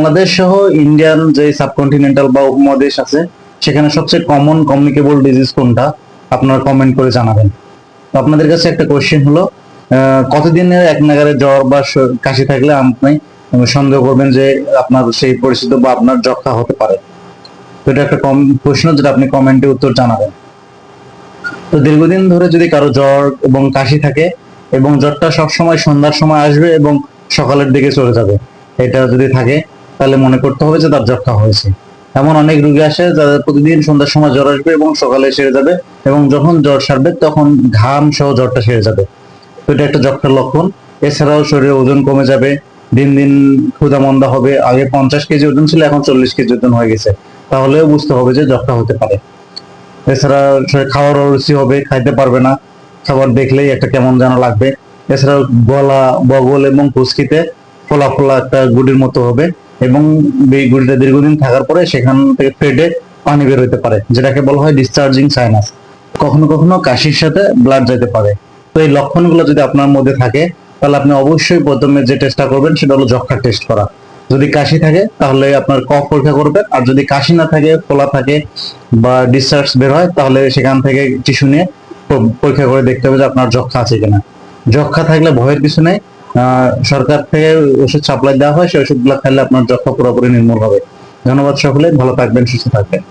বাংলাদেশ সহ ইন্ডিয়ান যে সাবকন্টিনেন্টাল বা উপমহাদেশ আছে সেখানে সবচেয়ে কমন কমিউনিকেবল ডিজিজ কোনটা আপনারা কমেন্ট করে জানাবেন। তো আপনাদের কাছে একটা কোশ্চেন হলো, কতদিনের এক নাগাড়ে জ্বর বা কাশি থাকলে আপনি সন্দেহ করবেন যে আপনার সেই পরিচিত বা আপনার যক্ষা হতে পারে? তো এটা একটা প্রশ্ন, যেটা আপনি কমেন্টে উত্তর জানাবেন। তো দীর্ঘদিন ধরে যদি কারো জ্বর এবং কাশি থাকে এবং জ্বরটা সবসময় সন্ধ্যার সময় আসবে এবং সকালের দিকে চলে যাবে, এটা যদি থাকে তাহলে মনে করতে হবে যে তার যক্ষা হয়েছে। এমন অনেক রোগী আসে যাদের প্রতিদিন সন্ধ্যার সময় জ্বর আসবে এবং সকালে সেরে যাবে, এবং যখন জ্বর সারবে তখন ঘাম সহ জ্বরটা সেরে যাবে। তো এটা একটা যক্ষার লক্ষণ। এছাড়াও শরীরে ওজন কমে যাবে, দিন দিন ক্ষুধা মন্দা হবে, আগে 50 কেজি ওজন ছিল এখন 40 কেজি ওজন হয়ে গেছে, তাহলেও বুঝতে হবে যে যক্ষা হতে পারে। এছাড়া খাওয়ার অরুচি হবে, খাইতে পারবে না, খাবার দেখলেই একটা কেমন যেন লাগবে। এছাড়াও গলা, বগল এবং পুচকিতে ফোলা ফোলা একটা গুটির মতো হবে, এবং এই গুটিটা দীর্ঘদিন থাকার পরে সেখান থেকে ফেটে পানি বের হতে পারে, যেটাকে বলা হয় ডিসচার্জিং সাইনাস। কখনো কখনো কাশির সাথে ব্লাড যেতে পারে। তো এই লক্ষণগুলো যদি আপনার মধ্যে থাকে তাহলে আপনি অবশ্যই প্রথমে যে টেস্টটা করবেন সেটা হলো যক্ষার টেস্ট করা। যদি কাশি থাকে তাহলে আপনার কফ পরীক্ষা করবেন, আর যদি কাশি না থাকে, ফোলা থাকে বা ডিসচার্জ বের হয় তাহলে সেখান থেকে টিস্যু নিয়ে পরীক্ষা করে দেখতে হবে যে আপনার যক্ষা আছে কিনা। যক্ষা থাকলে ভয়ের কিছু নেই, সরকার থেকে ওষুধ সাপ্লাই দেওয়া হয়, সেই ওষুধগুলো খাইলে আপনার যক্ষা পুরোপুরি নির্মূল হবে। ধন্যবাদ সকলে, ভালো থাকবেন, সুস্থ থাকবেন।